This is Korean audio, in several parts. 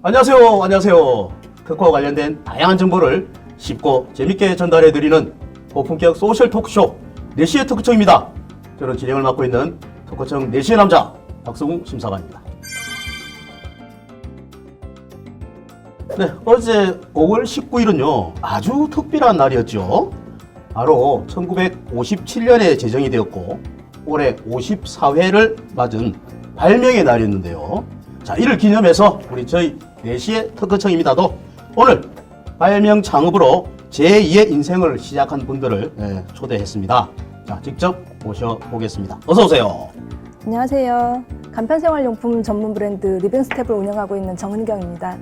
안녕하세요. 안녕하세요. 특허와 관련된 다양한 정보를 쉽고 재밌게 전달해드리는 고품격 소셜 토크쇼 내시의 특허청입니다. 저는 진행을 맡고 있는 특허청 내시의 남자 박성웅 심사관입니다. 네, 어제 5월 19일은요 아주 특별한 날이었죠. 바로 1957년에 제정이 되었고 올해 54회를 맞은 발명의 날이었는데요. 자, 이를 기념해서 우리 저희 내시의 특허청입니다도 오늘 발명 창업으로 제2의 인생을 시작한 분들을 초대했습니다. 자, 직접 모셔보겠습니다. 어서 오세요. 안녕하세요. 간편생활용품 전문 브랜드 리빙스텝을 운영하고 있는 정은경입니다.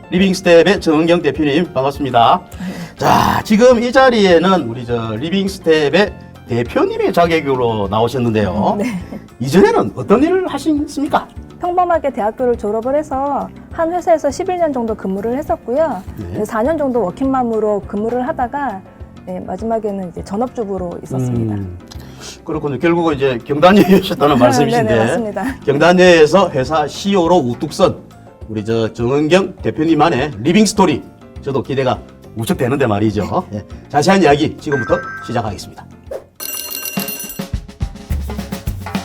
리빙스텝의 정은경 대표님 반갑습니다. 자, 지금 이 자리에는 우리 리빙스텝의 대표님의 자격으로 나오셨는데요. 네. 이전에는 어떤 일을 하셨습니까? 평범하게 대학교를 졸업을 해서 한 회사에서 11년 정도 근무를 했었고요. 네. 4년 정도 워킹맘으로 근무를 하다가 마지막에는 이제 전업주부로 있었습니다. 그렇군요. 결국은 이제 경단녀였다는 말씀이신데. 네, 맞습니다. 경단녀에서 회사 CEO로 우뚝 선 우리 정은경 대표님만의 리빙 스토리. 저도 기대가 무척 되는데 말이죠. 네. 자세한 이야기 지금부터 시작하겠습니다.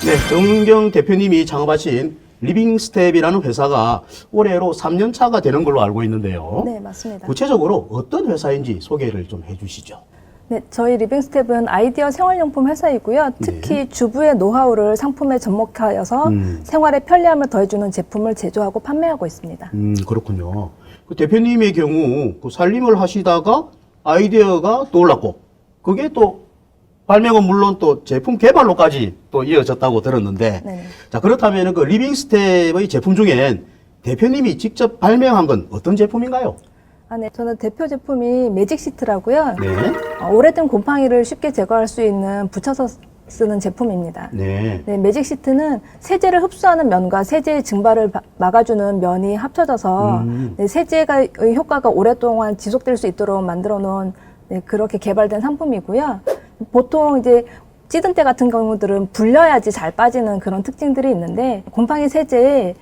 네, 정은경 대표님이 창업하신 리빙스텝이라는 회사가 올해로 3년 차가 되는 걸로 알고 있는데요. 네, 맞습니다. 구체적으로 어떤 회사인지 소개를 좀 해주시죠. 네, 저희 리빙스텝은 아이디어 생활용품 회사이고요. 특히 주부의 노하우를 상품에 접목하여서 생활의 편리함을 더해주는 제품을 제조하고 판매하고 있습니다. 그렇군요. 그 대표님의 경우 그 살림을 하시다가 아이디어가 떠올랐고 그게 또 발명은 물론 또 제품 개발로까지 또 이어졌다고 들었는데 네네. 자, 그렇다면 그 리빙스텝의 제품 중엔 대표님이 직접 발명한 건 어떤 제품인가요? 네. 저는 대표 제품이 매직 시트라고요. 네. 오래된 곰팡이를 쉽게 제거할 수 있는 붙여서 쓰는 제품입니다. 네. 네, 매직 시트는 세제를 흡수하는 면과 세제의 증발을 막아주는 면이 합쳐져서 네, 세제의 효과가 오랫동안 지속될 수 있도록 만들어 놓은 그렇게 개발된 상품이고요. 보통 이제 찌든 때 같은 경우들은 불려야지 잘 빠지는 그런 특징들이 있는데 곰팡이 세제에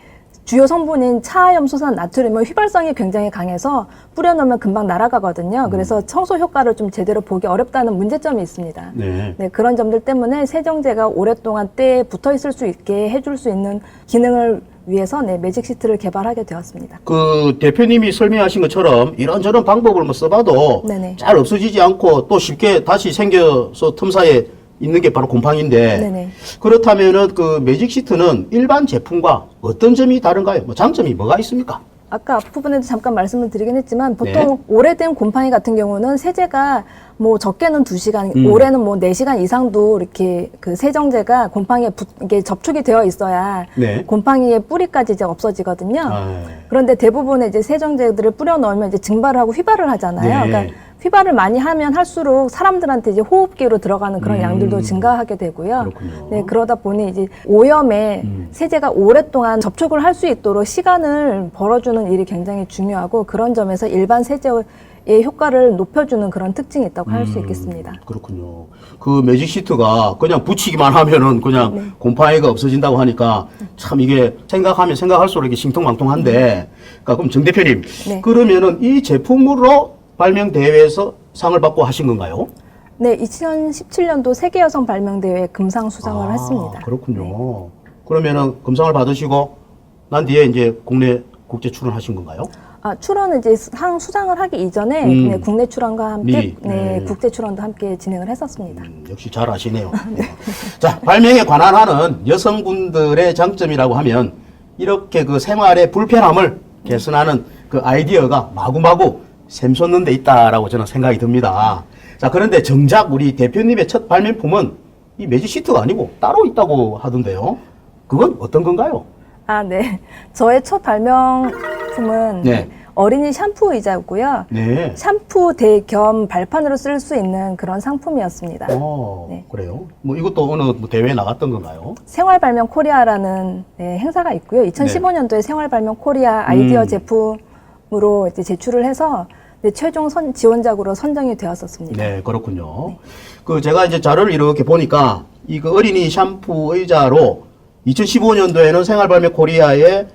주요 성분인 차염소산 나트륨은 휘발성이 굉장히 강해서 뿌려놓으면 금방 날아가거든요. 그래서 청소 효과를 좀 제대로 보기 어렵다는 문제점이 있습니다. 네. 네, 그런 점들 때문에 세정제가 오랫동안 때에 붙어 있을 수 있게 해줄 수 있는 기능을 위해서 매직 시트를 개발하게 되었습니다. 그 대표님이 설명하신 것처럼 이런저런 방법을 뭐 써봐도 네네. 잘 없어지지 않고 또 쉽게 다시 생겨서 틈사이에 있는 게 바로 곰팡이인데 네네. 그렇다면은 그 매직 시트는 일반 제품과 어떤 점이 다른가요? 뭐 장점이 뭐가 있습니까? 아까 앞부분에도 잠깐 말씀을 드리긴 했지만 보통 네. 오래된 곰팡이 같은 경우는 세제가 뭐 적게는 2시간, 오래는 뭐 4시간 이상도 이렇게 그 세정제가 곰팡이에 이게 접촉이 되어 있어야 네. 곰팡이의 뿌리까지 이제 없어지거든요. 아, 그런데 대부분의 이제 세정제들을 뿌려 넣으면 이제 증발을 하고 휘발을 하잖아요. 네. 그러니까 휘발을 많이 하면 할수록 사람들한테 이제 호흡기로 들어가는 그런 양들도 증가하게 되고요. 그렇군요. 네, 그러다 보니 이제 오염에 세제가 오랫동안 접촉을 할 수 있도록 시간을 벌어주는 일이 굉장히 중요하고 그런 점에서 일반 세제의 효과를 높여주는 그런 특징이 있다고 할 수 있겠습니다. 그렇군요. 그 매직 시트가 그냥 붙이기만 하면은 그냥 곰팡이가 없어진다고 하니까 참 이게 생각할수록 이게 심통망통한데 그러니까 그럼 정 대표님 네. 그러면은 이 제품으로 발명 대회에서 상을 받고 하신 건가요? 네, 2017년도 세계 여성 발명 대회 금상 수상을 했습니다. 그렇군요. 그러면은 금상을 받으시고 난 뒤에 이제 국내 국제 출원하신 건가요? 출원은 이제 상 수상을 하기 이전에 네, 국내 출원과 함께 미리, 네, 국제 출원도 함께 진행을 했었습니다. 역시 잘 아시네요. 자, 발명에 관한하는 여성분들의 장점이라고 하면 이렇게 그 생활의 불편함을 개선하는 그 아이디어가 마구마구 샘솟는 데 있다라고 저는 생각이 듭니다. 자, 그런데 정작 우리 대표님의 첫 발명품은 이 매직 시트가 아니고 따로 있다고 하던데요. 그건 어떤 건가요? 네. 저의 첫 발명품은 네. 어린이 샴푸 의자고요. 네. 샴푸 대 겸 발판으로 쓸 수 있는 그런 상품이었습니다. 네. 그래요? 뭐 이것도 어느 뭐 대회에 나갔던 건가요? 생활발명 코리아라는 행사가 있고요. 2015년도에 생활발명 코리아 아이디어 제품으로 이제 제출을 해서 최종 지원작으로 선정이 되었었습니다. 네, 그렇군요. 그 제가 이제 자료를 이렇게 보니까 이 그 어린이 샴푸 의자로 2015년도에는 생활발매 코리아에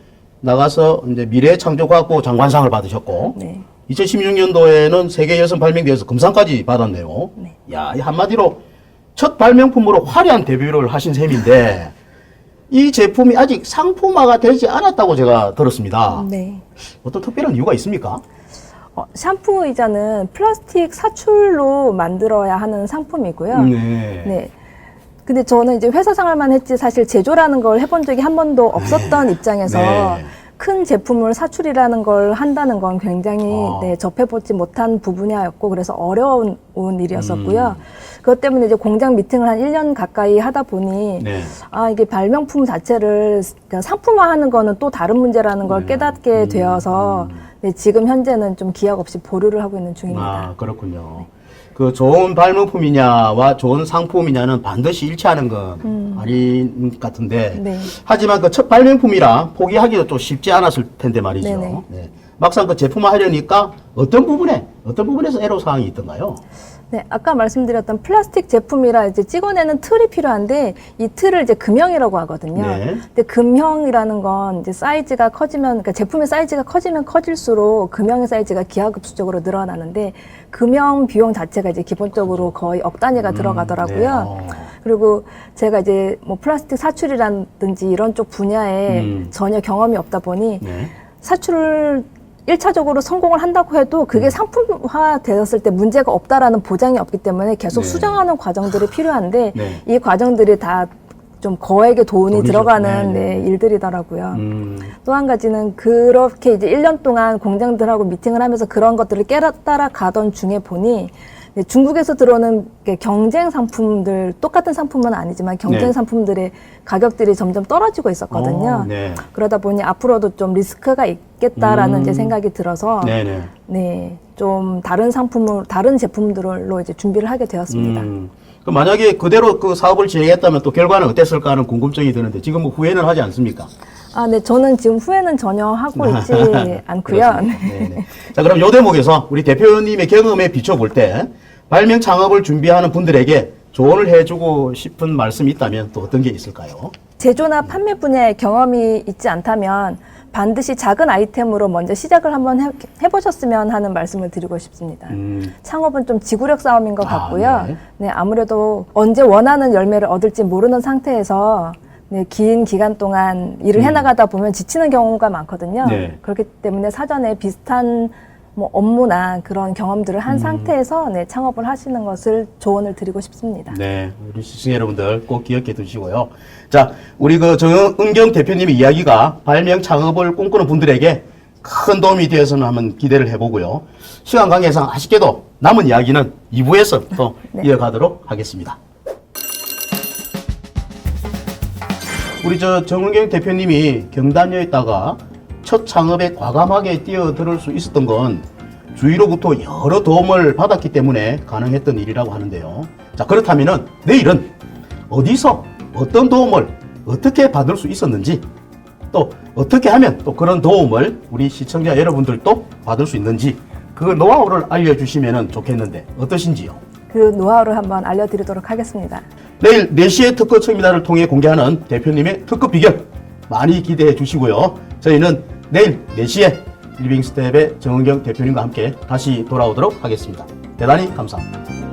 나가서 이제 미래창조과학부 장관상을 받으셨고, 네. 2016년도에는 세계 여성 발명대회에서 금상까지 받았네요. 네. 야, 이 한마디로 첫 발명품으로 화려한 데뷔를 하신 셈인데, 이 제품이 아직 상품화가 되지 않았다고 제가 들었습니다. 네. 어떤 특별한 이유가 있습니까? 샴푸 의자는 플라스틱 사출로 만들어야 하는 상품이고요. 네. 네. 근데 저는 이제 회사 생활만 했지 사실 제조라는 걸 해본 적이 한 번도 없었던 입장에서 네. 큰 제품을 사출이라는 걸 한다는 건 굉장히 아. 네, 접해보지 못한 부분이었고 그래서 어려운 일이었었고요. 그것 때문에 이제 공장 미팅을 한 1년 가까이 하다 보니 네. 아, 이게 발명품 자체를 그러니까 상품화하는 거는 또 다른 문제라는 걸 깨닫게 되어서 네, 지금 현재는 좀 기약 없이 보류를 하고 있는 중입니다. 아, 그렇군요. 그 좋은 발명품이냐와 좋은 상품이냐는 반드시 일치하는 건 아닌 것 같은데. 네. 하지만 그 첫 발명품이라 포기하기도 좀 쉽지 않았을 텐데 말이죠. 네네. 네. 막상 그 제품화 하려니까 어떤 부분에서 애로사항이 있던가요? 네, 아까 말씀드렸던 플라스틱 제품이라 이제 찍어내는 틀이 필요한데 이 틀을 이제 금형이라고 하거든요. 네. 근데 금형이라는 건 이제 사이즈가 커지면, 그러니까 제품의 사이즈가 커지면 커질수록 금형의 사이즈가 기하급수적으로 늘어나는데 금형 비용 자체가 이제 기본적으로 거의 억 단위가 들어가더라고요. 네. 그리고 제가 이제 뭐 플라스틱 사출이라든지 이런 쪽 분야에 전혀 경험이 없다 보니 네. 사출을 1차적으로 성공을 한다고 해도 그게 상품화 되었을 때 문제가 없다라는 보장이 없기 때문에 계속 네. 수정하는 과정들이 필요한데 네. 이 과정들이 다 좀 거액의 돈이 돈이죠. 들어가는 네, 네, 일들이더라고요. 음. 또 한 가지는 그렇게 이제 1년 동안 공장들하고 미팅을 하면서 그런 것들을 따라 가던 중에 보니 네, 중국에서 들어오는 경쟁 상품들, 똑같은 상품은 아니지만 경쟁 네. 상품들의 가격들이 점점 떨어지고 있었거든요. 네. 그러다 보니 앞으로도 좀 리스크가 있겠다라는 이제 생각이 들어서 네네. 네, 좀 다른 제품들로 이제 준비를 하게 되었습니다. 그 만약에 그대로 그 사업을 진행했다면 또 결과는 어땠을까 하는 궁금증이 드는데 지금 뭐 후회는 하지 않습니까? 아, 네, 저는 지금 후회는 전혀 하고 있지 않고요. 그렇습니다. 네. 네네. 자, 그럼 요 대목에서 우리 대표님의 경험에 비춰볼 때 발명 창업을 준비하는 분들에게 조언을 해주고 싶은 말씀이 있다면 또 어떤 게 있을까요? 제조나 판매 분야에 경험이 있지 않다면 반드시 작은 아이템으로 먼저 시작을 한번 해보셨으면 하는 말씀을 드리고 싶습니다. 창업은 좀 지구력 싸움인 것 같고요. 네. 네, 아무래도 언제 원하는 열매를 얻을지 모르는 상태에서 네, 긴 기간 동안 일을 해나가다 보면 지치는 경우가 많거든요. 네. 그렇기 때문에 사전에 비슷한 뭐 업무나 그런 경험들을 한 상태에서 네, 창업을 하시는 것을 조언을 드리고 싶습니다. 네, 우리 시청 여러분들 꼭 기억해 두시고요. 자, 우리 그 정은경 대표님의 이야기가 발명 창업을 꿈꾸는 분들에게 큰 도움이 되었으면 한번 기대를 해보고요. 시간 관계상 아쉽게도 남은 이야기는 2부에서 또 네. 이어가도록 하겠습니다. 우리 정은경 대표님이 경단녀에 있다가 첫 창업에 과감하게 뛰어들 수 있었던 건 주위로부터 여러 도움을 받았기 때문에 가능했던 일이라고 하는데요. 자, 그렇다면은 내일은 어디서 어떤 도움을 어떻게 받을 수 있었는지 또 어떻게 하면 또 그런 도움을 우리 시청자 여러분들도 받을 수 있는지 그 노하우를 알려주시면 좋겠는데 어떠신지요? 그 노하우를 한번 알려드리도록 하겠습니다. 내일 4시에 특급 청미나를 통해 공개하는 대표님의 특급 비결 많이 기대해 주시고요. 저희는 내일 4시에 리빙스텝의 정은경 대표님과 함께 다시 돌아오도록 하겠습니다. 대단히 감사합니다.